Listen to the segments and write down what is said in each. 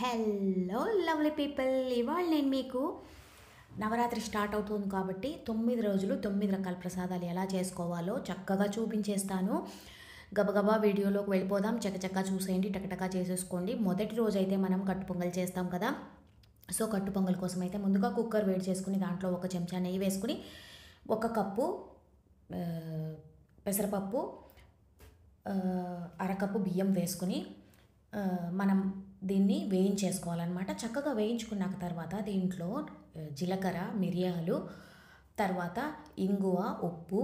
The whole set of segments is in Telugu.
హలో లవ్లీ పీపుల్, ఇవాళ నేను మీకు నవరాత్రి స్టార్ట్ అవుతుంది కాబట్టి 9 రోజులు 9 రకాల ప్రసాదాలు ఎలా చేసుకోవాలో చక్కగా చూపించేస్తాను. గబగబా వీడియోలోకి వెళ్ళిపోదాం. చకచకా చూసేయండి, టకటకా చేసేసుకోండి. మొదటి రోజు అయితే మనం కట్టు పొంగల్ చేస్తాం కదా. సో కట్టు పొంగల్ కోసం అయితే ముందుగా కుక్కర్ వేడి చేసుకుని దాంట్లో 1 చెంచా నెయ్యి వేసుకుని 1 కప్పు పెసరపప్పు, అరకప్పు బియ్యం వేసుకుని మనం దీన్ని వేయించేసుకోవాలన్నమాట. చక్కగా వేయించుకున్నాక తర్వాత దీంట్లో జీలకర్ర, మిరియాలు, తర్వాత ఇంగువ, ఉప్పు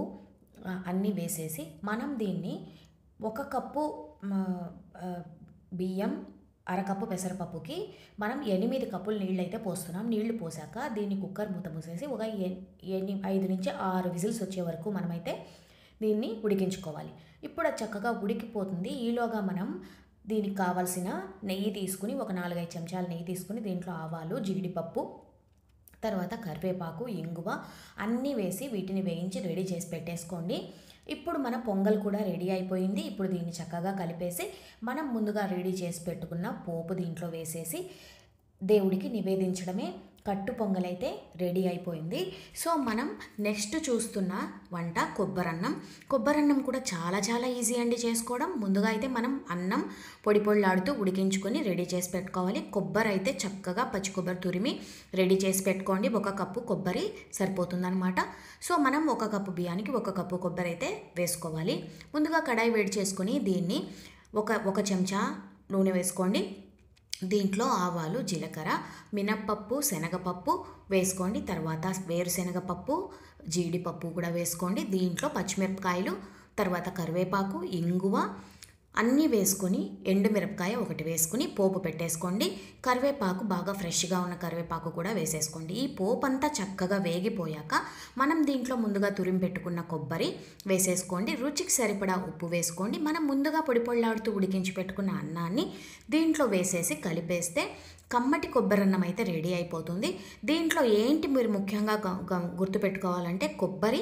అన్నీ వేసేసి మనం దీన్ని 1 కప్పు బియ్యం, అరకప్పు పెసరపప్పుకి మనం 8 కప్పులు నీళ్ళు అయితే పోస్తున్నాం. నీళ్లు పోసాక దీన్ని కుక్కర్ మూత మూసేసి ఒక 5 నుంచి 6 విజిల్స్ వచ్చే వరకు మనమైతే దీన్ని ఉడికించుకోవాలి. ఇప్పుడు అది చక్కగా ఉడికిపోతుంది. ఈలోగా మనం దీనికి కావాల్సిన నెయ్యి తీసుకుని ఒక 4-5 చెంచాలు నెయ్యి తీసుకుని దీంట్లో ఆవాలు, జీడిపప్పు, తర్వాత కరివేపాకు, ఇంగువ అన్నీ వేసి వీటిని వేయించి రెడీ చేసి పెట్టేసుకోండి. ఇప్పుడు మన పొంగల్ కూడా రెడీ అయిపోయింది. ఇప్పుడు దీన్ని చక్కగా కలిపేసి మనం ముందుగా రెడీ చేసి పెట్టుకున్న పోపు దీంట్లో వేసేసి దేవుడికి నివేదించడమే. కట్టు పొంగల్ అయితే రెడీ అయిపోయింది. సో మనం నెక్స్ట్ చూస్తున్న వంట కొబ్బరన్నం. కొబ్బరన్నం కూడా చాలా ఈజీ అండి చేసుకోవడం. ముందుగా అయితే మనం అన్నం పొడి పొడిలాడుతూ ఉడికించుకొని రెడీ చేసి పెట్టుకోవాలి. కొబ్బరి అయితే చక్కగా పచ్చి కొబ్బరి తురిమి రెడీ చేసి పెట్టుకోండి. 1 కప్పు కొబ్బరి సరిపోతుందన్నమాట. సో మనం 1 కప్పు బియ్యానికి 1 కప్పు కొబ్బరి అయితే వేసుకోవాలి. ముందుగా కడాయి వేడి చేసుకొని దీన్ని ఒక చెంచా నూనె వేసుకోండి. దీంట్లో ఆవాలు, జీలకర్ర, మినప్పప్పు, శనగపప్పు వేసుకోండి. తర్వాత వేరుశనగపప్పు, జీడిపప్పు కూడా వేసుకోండి. దీంట్లో పచ్చిమిరపకాయలు, తర్వాత కరివేపాకు, ఇంగువ అన్నీ వేసుకొని ఎండుమిరపకాయ 1 వేసుకుని పోపు పెట్టేసుకోండి. కరివేపాకు బాగా ఫ్రెష్గా ఉన్న కరివేపాకు కూడా వేసేసుకోండి. ఈ పోపు అంతా చక్కగా వేగిపోయాక మనం దీంట్లో ముందుగా తురిమి పెట్టుకున్న కొబ్బరి వేసేసుకోండి. రుచికి సరిపడా ఉప్పు వేసుకోండి. మనం ముందుగా పొడి పొడిలాడుతూ ఉడికించి పెట్టుకున్న అన్నాన్ని దీంట్లో వేసేసి కలిపేస్తే కమ్మటి కొబ్బరన్నం అయితే రెడీ అయిపోతుంది. దీంట్లో ఏంటి మీరు ముఖ్యంగా గుర్తుపెట్టుకోవాలంటే కొబ్బరి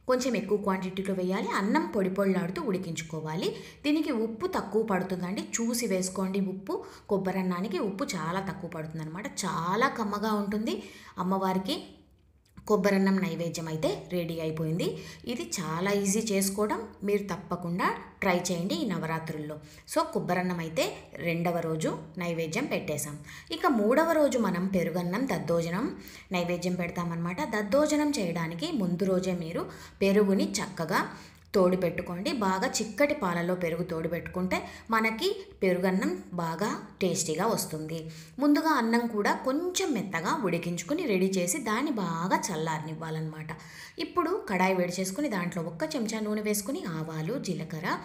కొంచెం ఎక్కువ క్వాంటిటీలో వేయాలి. అన్నం పొడి పొడిలాడుతూ ఉడికించుకోవాలి. దీనికి ఉప్పు తక్కువ పడుతుందండి, చూసి వేసుకోండి. ఉప్పు కొబ్బరన్నానికి ఉప్పు చాలా తక్కువ పడుతుంది అనమాట. చాలా కమ్మగా ఉంటుంది. అమ్మవారికి కొబ్బరన్నం నైవేద్యం అయితే రెడీ అయిపోయింది. ఇది చాలా ఈజీ చేసుకోవడం. మీరు తప్పకుండా ట్రై చేయండి ఈ నవరాత్రుల్లో. సో కొబ్బరన్నం అయితే 2వ రోజు నైవేద్యం పెట్టేశాం. ఇక 3వ రోజు మనం పెరుగన్నం, దద్దోజనం నైవేద్యం పెడతామన్నమాట. దద్దోజనం చేయడానికి ముందు రోజే మీరు పెరుగుని చక్కగా తోడు పెట్టుకోండి. బాగా చిక్కటి పాలలో పెరుగు తోడు పెట్టుకుంటే మనకి పెరుగన్నం బాగా టేస్టీగా వస్తుంది. ముందుగా అన్నం కూడా కొంచెం మెత్తగా ఉడికించుకుని రెడీ చేసి దాన్ని బాగా చల్లారనివ్వాలన్నమాట. ఇప్పుడు కడాయి వేడి చేసుకుని దాంట్లో 1 చెంచా నూనె వేసుకుని ఆవాలు, జీలకర్ర,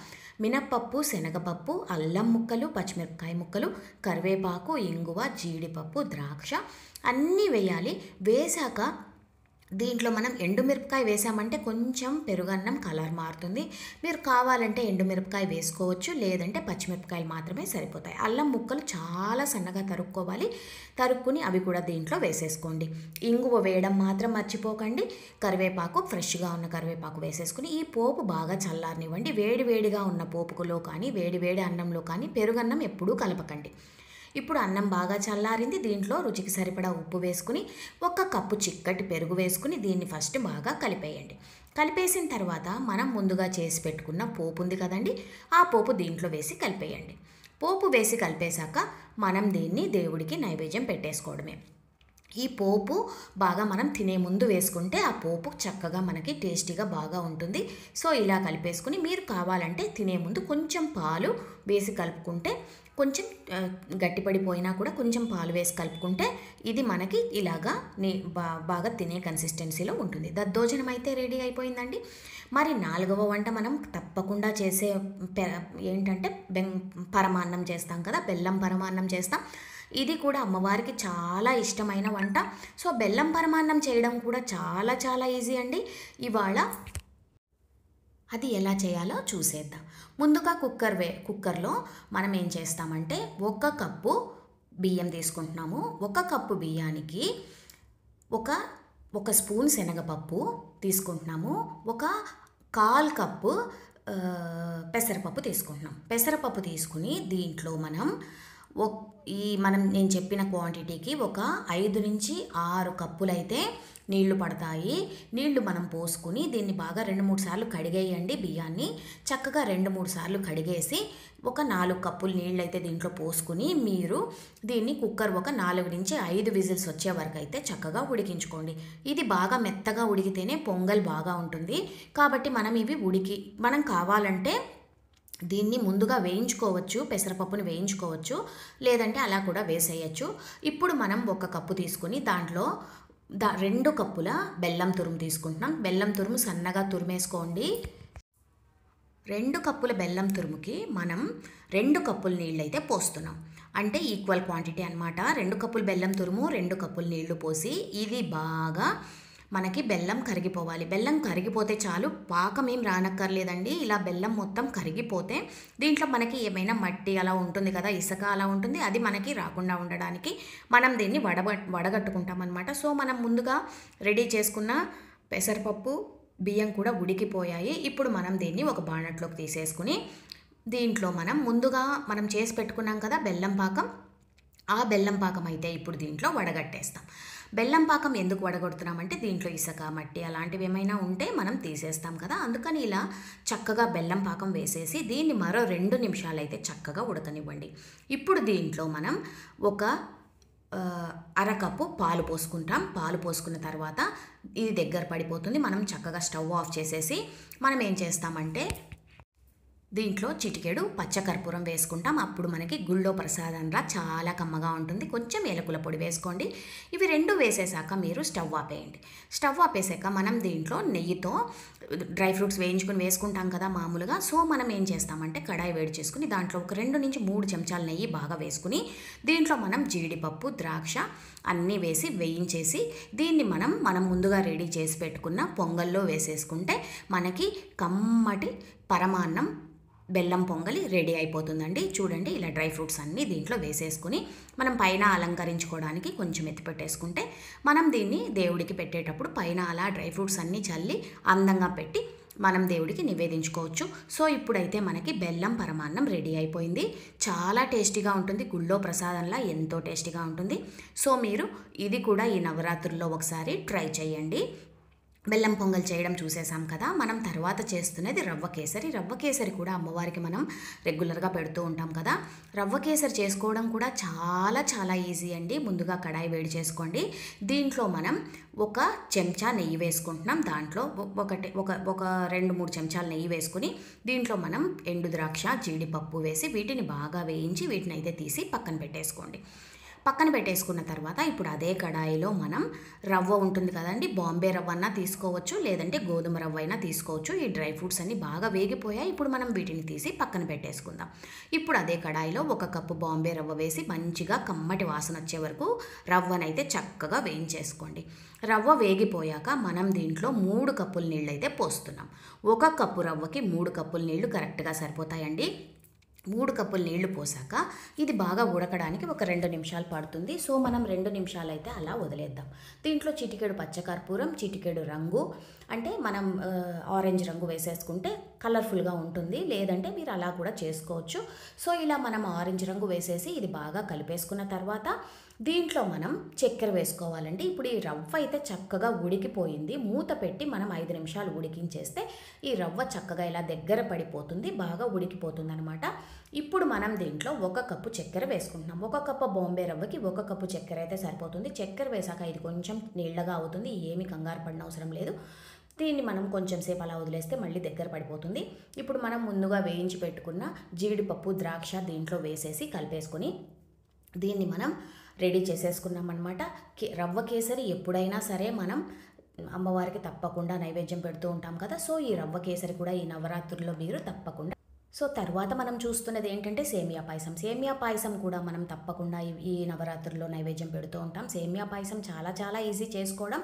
మినప్పప్పు, శనగపప్పు, అల్లం ముక్కలు, పచ్చిమిరపకాయ ముక్కలు, కరివేపాకు, ఇంగువ, జీడిపప్పు, ద్రాక్ష అన్నీ వేయాలి. వేశాక దీంట్లో మనం ఎండుమిరపకాయ వేసామంటే కొంచెం పెరుగన్నం కలర్ మారుతుంది. మీరు కావాలంటే ఎండుమిరపకాయ వేసుకోవచ్చు, లేదంటే పచ్చిమిరపకాయలు మాత్రమే సరిపోతాయి. అల్లం ముక్కలు చాలా సన్నగా తరుక్కుని అవి కూడా దీంట్లో వేసేసుకోండి. ఇంగువ వేయడం మాత్రం మర్చిపోకండి. కరివేపాకు, ఫ్రెష్గా ఉన్న కరివేపాకు వేసేసుకుని ఈ పోపు బాగా చల్లారనివ్వండి. వేడిగా ఉన్న పోపులో కానీ వేడి అన్నంలో కానీ పెరుగన్నం ఎప్పుడూ కలపకండి. ఇప్పుడు అన్నం బాగా చల్లారింది. దీంట్లో రుచికి సరిపడా ఉప్పు వేసుకుని 1 కప్పు చిక్కటి పెరుగు వేసుకుని దీన్ని ఫస్ట్ బాగా కలిపేయండి. కలిపేసిన తర్వాత మనం ముందుగా చేసి పెట్టుకున్న పోపు ఉంది కదండి, ఆ పోపు దీంట్లో వేసి కలిపేయండి. పోపు వేసి కలిపేశాక మనం దీన్ని దేవుడికి నైవేద్యం పెట్టేసుకోవడమే. ఈ పోపు బాగా మనం తినే ముందు వేసుకుంటే ఆ పోపు చక్కగా మనకి టేస్టీగా బాగా ఉంటుంది. సో ఇలా కలిపేసుకుని మీరు కావాలంటే తినే ముందు కొంచెం పాలు వేసి కలుపుకుంటే, కొంచెం గట్టిపడిపోయినా కూడా కొంచెం పాలు వేసి కలుపుకుంటే ఇది మనకి ఇలాగా బాగా తినే కన్సిస్టెన్సీలో ఉంటుంది. దద్దోజనం అయితే రెడీ అయిపోయిందండి. మరి 4వ వంట మనం తప్పకుండా చేసే ఏంటంటే పరమాన్నం చేస్తాం కదా, బెల్లం పరమాన్నం చేస్తాం. ఇది కూడా అమ్మవారికి చాలా ఇష్టమైన వంట. సో బెల్లం పరమాన్నం చేయడం కూడా చాలా ఈజీ అండి. ఇవాళ అది ఎలా చేయాలో చూసేద్దాం. ముందుగా కుక్కర్లో మనం ఏం చేస్తామంటే 1 కప్పు బియ్యం తీసుకుంటున్నాము. 1 కప్పు బియ్యానికి ఒక స్పూన్ శనగపప్పు తీసుకుంటున్నాము. 1/4 కప్పు పెసరపప్పు తీసుకుంటున్నాం. పెసరపప్పు తీసుకుని దీంట్లో మనం నేను చెప్పిన క్వాంటిటీకి ఒక 5 నుంచి 6 కప్పులైతే నీళ్లు పడతాయి. నీళ్లు మనం పోసుకుని దీన్ని బాగా 2-3 సార్లు కడిగేయండి. బియ్యాన్ని చక్కగా 2-3 సార్లు కడిగేసి ఒక 4 కప్పులు నీళ్ళైతే దీంట్లో పోసుకుని మీరు దీన్ని కుక్కర్ ఒక 4-5 విజిల్స్ వచ్చే వరకు అయితే చక్కగా ఉడికించుకోండి. ఇది బాగా మెత్తగా ఉడికితేనే పొంగల్ బాగా ఉంటుంది. కాబట్టి మనం కావాలంటే దీన్ని ముందుగా వేయించుకోవచ్చు, పెసరపప్పుని వేయించుకోవచ్చు, లేదంటే అలా కూడా వేసేయచ్చు. ఇప్పుడు మనం 1 కప్పు తీసుకుని దాంట్లో 2 కప్పుల బెల్లం తురుము తీసుకుంటున్నాం. బెల్లం తురుము సన్నగా తురిమేసుకోండి. 2 కప్పుల బెల్లం తురుముకి మనం 2 కప్పుల నీళ్ళైతే పోస్తున్నాం. అంటే ఈక్వల్ క్వాంటిటీ అనమాట. 2 కప్పుల బెల్లం తురుము, 2 కప్పుల నీళ్లు పోసి ఇది బాగా మనకి బెల్లం కరిగిపోవాలి. బెల్లం కరిగిపోతే చాలు, పాకం ఏం రానక్కర్లేదండి. ఇలా బెల్లం మొత్తం కరిగిపోతే దీంట్లో మనకి ఏమైనా మట్టి అలా ఉంటుంది కదా, ఇసుక అలా ఉంటుంది, అది మనకి రాకుండా ఉండడానికి మనం దీన్ని వడగట్టుకుంటాం అనమాట. సో మనం ముందుగా రెడీ చేసుకున్న పెసరపప్పు, బియ్యం కూడా ఉడికిపోయాయి. ఇప్పుడు మనం దీన్ని ఒక బాణట్లోకి తీసేసుకుని దీంట్లో ముందుగా మనం చేసి పెట్టుకున్నాం కదా బెల్లం పాకం, ఆ బెల్లం పాకం అయితే ఇప్పుడు దీంట్లో వడగట్టేస్తాం. బెల్లం పాకం ఎందుకు వడగొడుతున్నామంటే దీంట్లో ఇసుక, మట్టి అలాంటివి ఏమైనా ఉంటే మనం తీసేస్తాం కదా, అందుకని ఇలా చక్కగా బెల్లం పాకం వేసేసి దీన్ని మరో 2 నిమిషాలు అయితే చక్కగా ఉడకనివ్వండి. ఇప్పుడు దీంట్లో మనం ఒక అరకప్పు పాలు పోసుకుంటాం. పాలు పోసుకున్న తర్వాత ఇది దగ్గర పడిపోతుంది. మనం చక్కగా స్టవ్ ఆఫ్ చేసేసి మనం ఏం చేస్తామంటే దీంట్లో చిటికెడు పచ్చకర్పూరం వేసుకుంటాం. అప్పుడు మనకి గుళ్ళో ప్రసాదంలా చాలా కమ్మగా ఉంటుంది. కొంచెం ఏలకుల పొడి వేసుకోండి. ఇవి 2 వేసేసాక మీరు స్టవ్ ఆపేయండి. స్టవ్ ఆపేసాక మనం దీంట్లో నెయ్యితో డ్రై ఫ్రూట్స్ వేయించుకొని వేసుకుంటాం కదా మామూలుగా. సో మనం ఏం చేస్తామంటే కడాయి వేడి చేసుకుని దాంట్లో ఒక 2-3 చెంచాల నెయ్యి బాగా వేసుకుని దీంట్లో మనం జీడిపప్పు, ద్రాక్ష అన్నీ వేసి వేయించేసి దీన్ని మనం ముందుగా రెడీ చేసి పెట్టుకున్న పొంగల్లో వేసేసుకుంటే మనకి కమ్మటి పరమాన్నం బెల్లం పొంగలి రెడీ అయిపోతుందండి. చూడండి, ఇలా డ్రై ఫ్రూట్స్ అన్నీ దీంట్లో వేసేసుకుని మనం పైన అలంకరించుకోవడానికి కొంచెం ఎత్తిపెట్టేసుకుంటే మనం దీన్ని దేవుడికి పెట్టేటప్పుడు పైన అలా డ్రై ఫ్రూట్స్ అన్నీ చల్లి అందంగా పెట్టి మనం దేవుడికి నివేదించుకోవచ్చు. సో ఇప్పుడైతే మనకి బెల్లం పరమాన్నం రెడీ అయిపోయింది. చాలా టేస్టీగా ఉంటుంది, గుళ్ళో ప్రసాదంలా ఎంతో టేస్టీగా ఉంటుంది. సో మీరు ఇది కూడా ఈ నవరాత్రుల్లో ఒకసారి ట్రై చేయండి. బెల్లం పొంగల్ చేయడం చూసేసాం కదా, మనం తర్వాత చేస్తున్నది రవ్వ కేసరి. రవ్వ కేసరి కూడా అమ్మవారికి మనం రెగ్యులర్గా పెడుతూ ఉంటాం కదా. రవ్వ కేసరి చేసుకోవడం కూడా చాలా చాలా ఈజీ అండి. ముందుగా కడాయి వేడి చేసుకోండి. దీంట్లో మనం 1 చెంచా నెయ్యి వేసుకుంటున్నాం. దాంట్లో ఒక 2-3 చెంచాల నెయ్యి వేసుకుని దీంట్లో మనం ఎండు ద్రాక్ష, జీడిపప్పు వేసి వీటిని బాగా వేయించి వీటిని అయితే తీసి పక్కన పెట్టేసుకోండి. పక్కన పెట్టేసుకున్న తర్వాత ఇప్పుడు అదే కడాయిలో మనం రవ్వ ఉంటుంది కదండి, బాంబే రవ్వ అన్నా తీసుకోవచ్చు, లేదంటే గోధుమ రవ్వ అయినా తీసుకోవచ్చు. ఈ డ్రై ఫ్రూట్స్ అన్నీ బాగా వేగిపోయాయి. ఇప్పుడు మనం వీటిని తీసి పక్కన పెట్టేసుకుందాం. ఇప్పుడు అదే కడాయిలో 1 కప్పు బాంబే రవ్వ వేసి మంచిగా కమ్మటి వాసన వచ్చే వరకు రవ్వనైతే చక్కగా వేయించేసుకోండి. రవ్వ వేగిపోయాక మనం దీంట్లో 3 కప్పుల నీళ్ళు అయితే పోస్తున్నాం. 1 కప్పు రవ్వకి 3 కప్పుల నీళ్లు కరెక్ట్గా సరిపోతాయండి. 3 కప్పుల నీళ్లు పోసాక ఇది బాగా ఉడకడానికి ఒక 2 నిమిషాలు పడుతుంది. సో మనం 2 నిమిషాలు అయితే అలా వదిలేద్దాం. దీంట్లో చిటికెడు పచ్చకర్పూరం, చిటికెడు రంగు, అంటే మనం ఆరెంజ్ రంగు వేసేసుకుంటే కలర్ఫుల్గా ఉంటుంది, లేదంటే మీరు అలా కూడా చేసుకోవచ్చు. సో ఇలా మనం ఆరెంజ్ రంగు వేసేసి ఇది బాగా కలిపేసుకున్న తర్వాత దీంట్లో మనం చక్కెర వేసుకోవాలండి. ఇప్పుడు ఈ రవ్వ అయితే చక్కగా ఉడికిపోయింది. మూత పెట్టి మనం 5 నిమిషాలు ఉడికించేస్తే ఈ రవ్వ చక్కగా ఇలా దగ్గర పడిపోతుంది, బాగా ఉడికిపోతుంది అనమాట. ఇప్పుడు మనం దీంట్లో 1 కప్పు చక్కెర వేసుకుంటున్నాం. 1 కప్పు బాంబే రవ్వకి 1 కప్పు చక్కెర అయితే సరిపోతుంది. చక్కెర వేసాక ఇది కొంచెం నీళ్ళగా అవుతుంది, ఏమీ కంగారు పడిన అవసరం లేదు. దీన్ని మనం కొంచెం సేపు అలా వదిలేస్తే మళ్ళీ దగ్గర పడిపోతుంది. ఇప్పుడు మనం ముందుగా వేయించి పెట్టుకున్న జీడిపప్పు, ద్రాక్ష దీంట్లో వేసేసి కలిపేసుకొని దీన్ని మనం రెడీ చేసేసుకున్నాం అనమాట. రవ్వ కేసరి ఎప్పుడైనా సరే మనం అమ్మవారికి తప్పకుండా నైవేద్యం పెడుతూ ఉంటాం కదా. సో ఈ రవ్వ కేసరి కూడా ఈ నవరాత్రుల్లో మీరు తప్పకుండా. సో తర్వాత మనం చూస్తున్నది ఏంటంటే సేమియా పాయసం. సేమియా పాయసం కూడా మనం తప్పకుండా ఈ నవరాత్రుల్లో నైవేద్యం పెడుతూ ఉంటాం. సేమియా పాయసం చాలా చాలా ఈజీ చేసుకోవడం.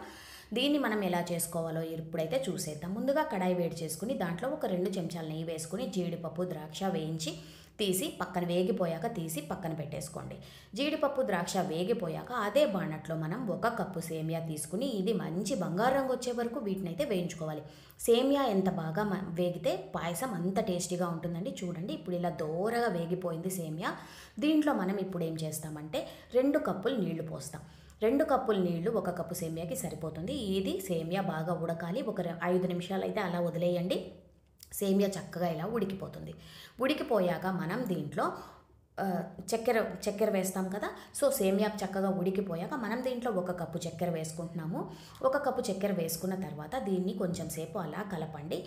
దీన్ని మనం ఎలా చేసుకోవాలో ఇప్పుడైతే చూసేద్దాం. ముందుగా కడాయి వేడి చేసుకుని దాంట్లో ఒక 2 చెంచాల నెయ్యి వేసుకుని జీడిపప్పు, ద్రాక్ష వేయించి తీసి పక్కన వేగిపోయాక తీసి పక్కన పెట్టేసుకోండి. జీడిపప్పు ద్రాక్ష వేగిపోయాక అదే బాణట్లో మనం 1 కప్పు సేమియా తీసుకుని ఇది మంచి బంగారు రంగు వచ్చే వరకు వీటిని అయితే వేయించుకోవాలి. సేమియా ఎంత బాగా వేగితే పాయసం అంత టేస్టీగా ఉంటుందండి. చూడండి ఇప్పుడు ఇలా దోరగా వేగిపోయింది సేమియా. దీంట్లో మనం ఇప్పుడు ఏం చేస్తామంటే 2 కప్పులు నీళ్లు పోస్తాం. 2 కప్పుల నీళ్లు 1 కప్పు సేమియాకి సరిపోతుంది. ఇది సేమియా బాగా ఉడకాలి. ఒక 5 నిమిషాలు అయితే అలా వదిలేయండి. సేమియా చక్కగా ఇలా ఉడికిపోతుంది. ఉడికిపోయాక మనం దీంట్లో చక్కెర వేస్తాం కదా. సో సేమియా చక్కగా ఉడికిపోయాక మనం దీంట్లో 1 కప్పు చక్కెర వేసుకుంటున్నాము. 1 కప్పు చక్కెర వేసుకున్న తర్వాత దీన్ని కొంచెం సేపు అలా కలపండి.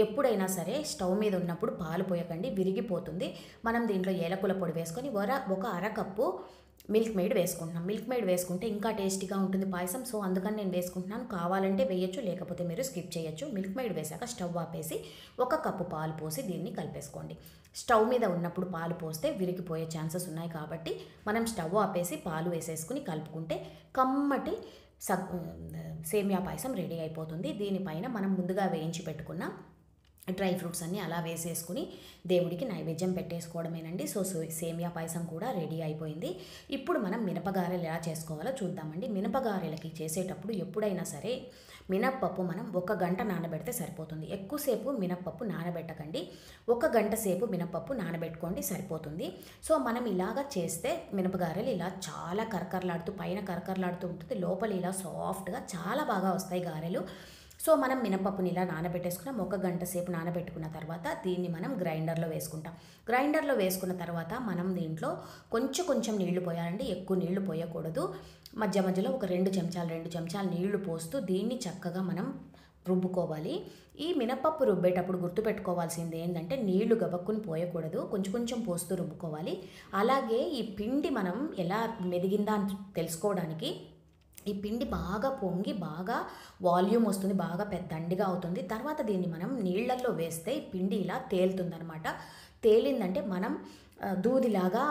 ఎప్పుడైనా సరే స్టవ్ మీద ఉన్నప్పుడు పాలు పోయకండి, విరిగిపోతుంది. మనం దీంట్లో ఏలకుల పొడి వేసుకొని ఒక అరకప్పు మిల్క్ మేడ్ వేసుకుంటున్నాం. మిల్క్ మేడ్ వేసుకుంటే ఇంకా టేస్టీగా ఉంటుంది పాయసం. సో అందుకని నేను వేసుకుంటున్నాను. కావాలంటే వేయచ్చు, లేకపోతే మీరు స్కిప్ చేయొచ్చు. మిల్క్ మేడ్ వేసాక స్టవ్ ఆపేసి 1 కప్పు పాలు పోసి దీన్ని కలిపేసుకోండి. స్టవ్ మీద ఉన్నప్పుడు పాలు పోస్తే విరిగిపోయే ఛాన్సెస్ ఉన్నాయి కాబట్టి మనం స్టవ్ ఆపేసి పాలు వేసేసుకుని కలుపుకుంటే కమ్మటి సేమియా పాయసం రెడీ అయిపోతుంది. దీనిపైన మనం ముందుగా వేయించి పెట్టుకున్న డ్రై ఫ్రూట్స్ అన్నీ అలా వేసేసుకుని దేవుడికి నైవేద్యం పెట్టేసుకోవడమేనండి. సో సేమియా పాయసం కూడా రెడీ అయిపోయింది. ఇప్పుడు మనం మినపగారెలు ఎలా చేసుకోవాలో చూద్దామండి. మినపగారెలకి చేసేటప్పుడు ఎప్పుడైనా సరే మినప్పప్పు మనం 1 గంట నానబెడితే సరిపోతుంది. ఎక్కువసేపు మినప్పప్పు నానబెట్టకండి. 1 గంట సేపు మినప్పప్పు నానబెట్టుకోండి, సరిపోతుంది. సో మనం ఇలాగా చేస్తే మినపగారెలు ఇలా చాలా కరకరలాడుతూ పైన కరకరలాడుతూ ఉంటుంది, లోపల ఇలా సాఫ్ట్గా చాలా బాగా వస్తాయి గారెలు. సో మనం మినపప్పుని ఇలా నానబెట్టేసుకున్నాం. 1 గంట సేపు నానబెట్టుకున్న తర్వాత దీన్ని మనం గ్రైండర్లో వేసుకుంటాం. గ్రైండర్లో వేసుకున్న తర్వాత మనం దీంట్లో కొంచెం నీళ్లు పోయాలండి, ఎక్కువ నీళ్లు పోయకూడదు. మధ్య మధ్యలో ఒక 2 చెంచాలు నీళ్లు పోస్తూ దీన్ని చక్కగా మనం రుబ్బుకోవాలి. ఈ మినపప్పు రుబ్బేటప్పుడు గుర్తుపెట్టుకోవాల్సింది ఏంటంటే నీళ్లు గబక్కుని పోయకూడదు, కొంచెం పోస్తూ రుబ్బుకోవాలి. అలాగే ఈ పిండి మనం ఎలా మెదిగిందా అని తెలుసుకోవడానికి ఈ పిండి బాగా పొంగి బాగా వాల్యూమ్ వస్తుంది, బాగా దండిగా అవుతుంది. తర్వాత దీన్ని మనం నీళ్ళల్లో వేస్తే ఈ పిండి ఇలా తేలుతుందనమాట. తేలిందంటే మనం దూదిలాగా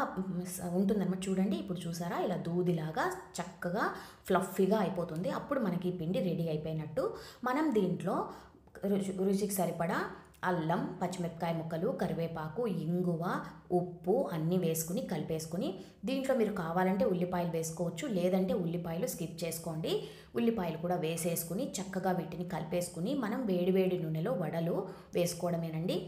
ఉంటుందన్నమాట. చూడండి ఇప్పుడు చూసారా, ఇలా దూదిలాగా చక్కగా ఫ్లఫీగా అయిపోతుంది. అప్పుడు మనకి ఈ పిండి రెడీ అయిపోయినట్టు. మనం దీంట్లో రుచికి సరిపడా అల్లం, పచ్చిమిరపకాయ ముక్కలు, కరివేపాకు, ఇంగువ, ఉప్పు అన్నీ వేసుకుని కలిపేసుకుని దీంట్లో మీరు కావాలంటే ఉల్లిపాయలు వేసుకోవచ్చు, లేదంటే ఉల్లిపాయలు స్కిప్ చేసుకోండి. ఉల్లిపాయలు కూడా వేసేసుకుని చక్కగా వీటిని కలిపేసుకుని మనం వేడివేడి నూనెలో వడలు వేసుకోవడమేనండి.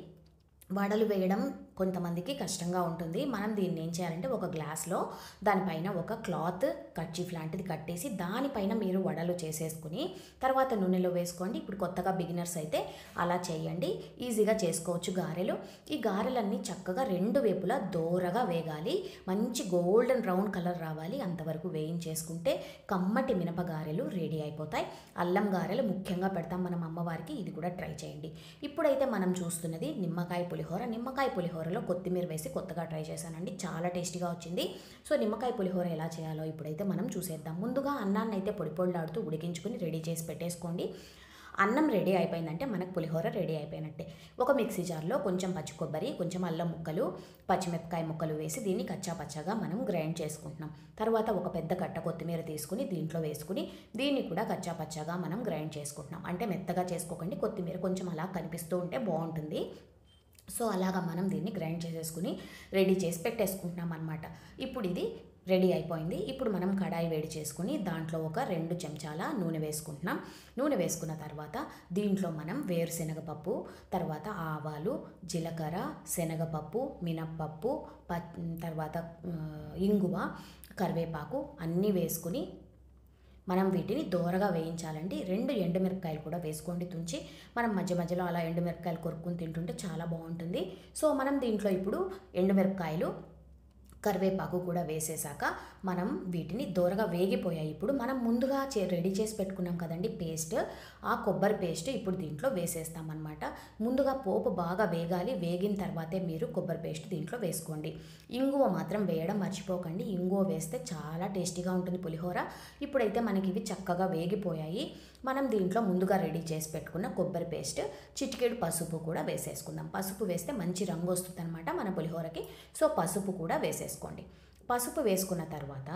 వడలు వేయడం కొంతమందికి కష్టంగా ఉంటుంది. మనం దీన్ని ఏం చేయాలంటే ఒక గ్లాస్లో దానిపైన ఒక క్లాత్ కర్చీఫ్ లాంటిది కట్టేసి దానిపైన మీరు వడలు చేసేసుకుని తర్వాత నూనెలో వేసుకోండి. ఇప్పుడు కొత్తగా బిగినర్స్ అయితే అలా చేయండి, ఈజీగా చేసుకోవచ్చు గారెలు. ఈ గారెలన్నీ చక్కగా 2 వైపులా దోరగా వేగాలి, మంచి గోల్డెన్ బ్రౌన్ కలర్ రావాలి, అంతవరకు వేయించేసుకుంటే కమ్మటి మినప గారెలు రెడీ అయిపోతాయి. అల్లం గారెలు ముఖ్యంగా పెడతాం మనం అమ్మవారికి, ఇది కూడా ట్రై చేయండి. ఇప్పుడైతే మనం చూస్తున్నది నిమ్మకాయ పులిహోర. నిమ్మకాయ పులిహోరలో కొత్తిమీర వేసి కొత్తగా ట్రై చేశానండి, చాలా టేస్టీగా వచ్చింది. సో నిమ్మకాయ పులిహోర ఎలా చేయాలో ఇప్పుడైతే మనం చూసేద్దాం. ముందుగా అన్నాన్ని అయితే పొడిలాడుతూ ఉడికించుకుని రెడీ చేసి పెట్టేసుకోండి. అన్నం రెడీ అయిపోయిందంటే మనకు పులిహోర రెడీ అయిపోయినట్టే. ఒక మిక్సీ జార్లో కొంచెం పచ్చి కొబ్బరి, కొంచెం అల్లం ముక్కలు, పచ్చిమిరపకాయ ముక్కలు వేసి దీన్ని కచ్చాపచ్చాగా మనం గ్రైండ్ చేసుకుంటున్నాం. తర్వాత ఒక పెద్ద కట్ట కొత్తిమీర తీసుకుని దీంట్లో వేసుకుని దీన్ని కూడా కచ్చాపచ్చాగా మనం గ్రైండ్ చేసుకుంటున్నాం. అంటే మెత్తగా చేసుకోకండి, కొత్తిమీర కొంచెం అలా కనిపిస్తూ ఉంటే బాగుంటుంది. సో అలాగా మనం దీన్ని గ్రైండ్ చేసేసుకుని రెడీ చేసి పెట్టేసుకుంటున్నాం అన్నమాట. ఇప్పుడు ఇది రెడీ అయిపోయింది. ఇప్పుడు మనం కడాయి వేడి చేసుకుని దాంట్లో ఒక 2 చెంచాల నూనె వేసుకుంటున్నాం. నూనె వేసుకున్న తర్వాత దీంట్లో మనం వేరుశనగపప్పు, తర్వాత ఆవాలు, జీలకర్ర, శనగపప్పు, మినప్పప్పు, తర్వాత ఇంగువ, కరివేపాకు అన్నీ వేసుకుని మనం వీటిని దోరగా వేయించాలండి. 2 ఎండుమిరపకాయలు కూడా వేసుకోండి తుంచి. మనం మధ్య మధ్యలో అలా ఎండుమిరపకాయలు కొరుక్కుని తింటుంటే చాలా బాగుంటుంది. సో మనం దీంట్లో ఇప్పుడు ఎండుమిరపకాయలు, కరివేపాకు కూడా వేసేసాక మనం వీటిని దోరగా వేగిపోయాయి. ఇప్పుడు మనం ముందుగా రెడీ చేసి పెట్టుకున్నాం కదండి పేస్ట్, ఆ కొబ్బరి పేస్ట్ ఇప్పుడు దీంట్లో వేసేస్తామన్నమాట. ముందుగా పోపు బాగా వేగాలి, వేగిన తర్వాతే మీరు కొబ్బరి పేస్ట్ దీంట్లో వేసుకోండి. ఇంగువ మాత్రం వేయడం మర్చిపోకండి, ఇంగువ వేస్తే చాలా టేస్టీగా ఉంటుంది పులిహోర. ఇప్పుడైతే మనకి ఇవి చక్కగా వేగిపోయాయి. మనం దీంట్లో ముందుగా రెడీ చేసి పెట్టుకున్న కొబ్బరి పేస్ట్, చిటికెడు పసుపు కూడా వేసేసుకుందాం. పసుపు వేస్తే మంచి రంగు వస్తుంది అనమాట మన పులిహోరకి. సో పసుపు కూడా వేసేసుకోండి. పసుపు వేసుకున్న తర్వాత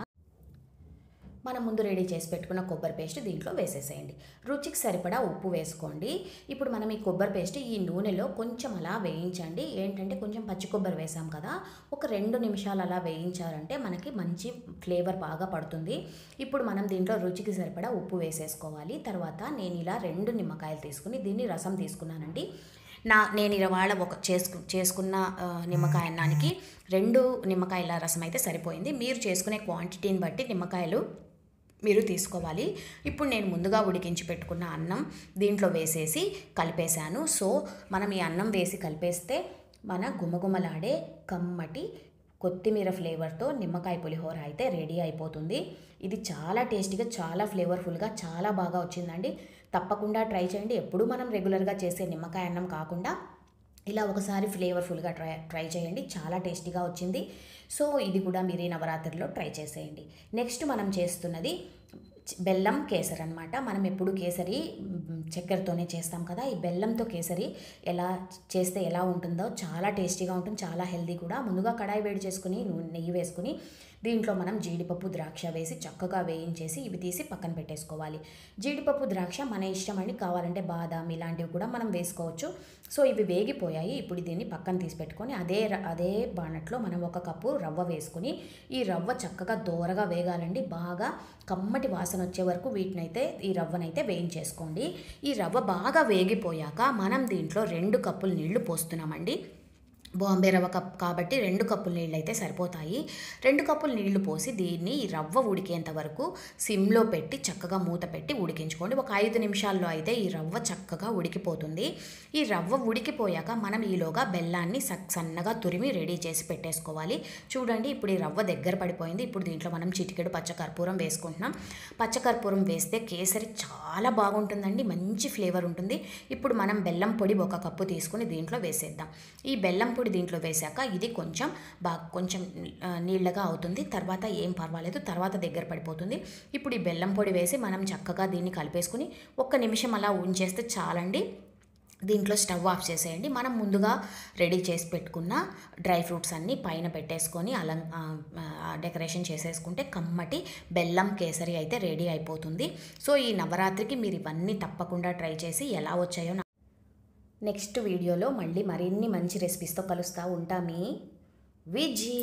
మనం ముందు రెడీ చేసి పెట్టుకున్న కొబ్బరి పేస్ట్ దీంట్లో వేసేసేయండి. రుచికి సరిపడా ఉప్పు వేసుకోండి. ఇప్పుడు మనం ఈ కొబ్బరి పేస్ట్ ఈ నూనెలో కొంచెం అలా వేయించండి. ఏంటంటే కొంచెం పచ్చి కొబ్బరి వేసాం కదా, ఒక 2 నిమిషాలు అలా వేయించారంటే మనకి మంచి ఫ్లేవర్ బాగా పడుతుంది. ఇప్పుడు మనం దీంట్లో రుచికి సరిపడా ఉప్పు వేసేసుకోవాలి. తర్వాత నేను ఇలా 2 నిమ్మకాయలు తీసుకుని దీన్ని రసం తీసుకున్నానండి. నేను ఇవాళ చేసుకున్న నిమ్మకాయ అన్నానికి 2 నిమ్మకాయల రసం అయితే సరిపోయింది. మీరు చేసుకునే క్వాంటిటీని బట్టి నిమ్మకాయలు మీరు తీసుకోవాలి. ఇప్పుడు నేను ముందుగా ఉడికించి పెట్టుకున్న అన్నం దీంట్లో వేసేసి కలిపేశాను. సో మనం ఈ అన్నం వేసి కలిపేస్తే మన గుమగుమలాడే కమ్మటి కొత్తిమీర ఫ్లేవర్తో నిమ్మకాయ పులిహోర అయితే రెడీ అయిపోతుంది. ఇది చాలా టేస్టీగా, చాలా ఫ్లేవర్ఫుల్గా, చాలా బాగా వచ్చిందండి. తప్పకుండా ట్రై చేయండి. ఎప్పుడు మనం రెగ్యులర్గా చేసే నిమ్మకాయ అన్నం కాకుండా ఇలా ఒకసారి ఫ్లేవర్ఫుల్గా ట్రై చేయండి. చాలా టేస్టీగా వచ్చింది. సో ఇది కూడా మీరు ఈ నవరాత్రిలో ట్రై చేసేయండి. నెక్స్ట్ మనం చేస్తున్నది బెల్లం కేసరి అనమాట. మనం ఎప్పుడు కేసరి చక్కెరతోనే చేస్తాం కదా, ఈ బెల్లంతో కేసరి ఎలా చేస్తే ఎలా ఉంటుందో చాలా టేస్టీగా ఉంటుంది, చాలా హెల్దీ కూడా. ముందుగా కడాయి వేడి చేసుకుని నెయ్యి వేసుకుని దీంట్లో మనం జీడిపప్పు ద్రాక్ష వేసి చక్కగా వేయించేసి ఇవి తీసి పక్కన పెట్టేసుకోవాలి. జీడిపప్పు ద్రాక్ష మన ఇష్టం అండి, కావాలంటే బాదాం ఇలాంటివి కూడా మనం వేసుకోవచ్చు. సో ఇవి వేగిపోయాయి. ఇప్పుడు దీన్ని పక్కన తీసి పెట్టుకొని అదే బాణట్లో మనం 1 కప్పు రవ్వ వేసుకుని ఈ రవ్వ చక్కగా దోరగా వేగాలండి. బాగా కమ్మటి వాసన వచ్చే వరకు ఈ రవ్వనైతే వేయించేసుకోండి. ఈ రవ్వ బాగా వేగిపోయాక మనం దీంట్లో 2 కప్పులు నీళ్లు పోస్తున్నామండి. బాంబే రవ్వ కాబట్టి 2 కప్పుల నీళ్ళు అయితే సరిపోతాయి. 2 కప్పుల నీళ్లు పోసి దీన్ని ఈ రవ్వ ఉడికేంత వరకు సిమ్లో పెట్టి చక్కగా మూత పెట్టి ఉడికించుకోండి. ఒక 5 నిమిషాల్లో అయితే ఈ రవ్వ చక్కగా ఉడికిపోతుంది. ఈ రవ్వ ఉడికిపోయాక మనం ఈలోగా బెల్లాన్ని సన్నగా తురిమి రెడీ చేసి పెట్టేసుకోవాలి. చూడండి, ఇప్పుడు ఈ రవ్వ దగ్గర పడిపోయింది. ఇప్పుడు దీంట్లో మనం చిటికెడు పచ్చకర్పూరం వేసుకుంటున్నాం. పచ్చకర్పూరం వేస్తే కేసరి చాలా బాగుంటుందండి, మంచి ఫ్లేవర్ ఉంటుంది. ఇప్పుడు మనం బెల్లం పొడి 1 కప్పు తీసుకుని దీంట్లో వేసేద్దాం. ఈ బెల్లం పొడి దీంట్లో వేశాక ఇది కొంచెం నీళ్ళగా అవుతుంది. తర్వాత ఏం పర్వాలేదు, తర్వాత దగ్గర పడిపోతుంది. ఇప్పుడు ఈ బెల్లం పొడి వేసి మనం చక్కగా దీన్ని కలిపేసుకుని 1 నిమిషం అలా ఉంచేస్తే చాలండి. దీంట్లో స్టవ్ ఆఫ్ చేసేయండి. మనం ముందుగా రెడీ చేసి పెట్టుకున్న డ్రై ఫ్రూట్స్ అన్నీ పైన పెట్టేసుకొని డెకరేషన్ చేసేసుకుంటే కమ్మటి బెల్లం కేసరి అయితే రెడీ అయిపోతుంది. సో ఈ నవరాత్రికి మీరు ఇవన్నీ తప్పకుండా ట్రై చేసి ఎలా వచ్చాయో నెక్స్ట్ వీడియోలో మళ్ళీ మరిన్ని మంచి రెసిపీస్తో కలుస్తూ ఉంటా. మీ విజీ.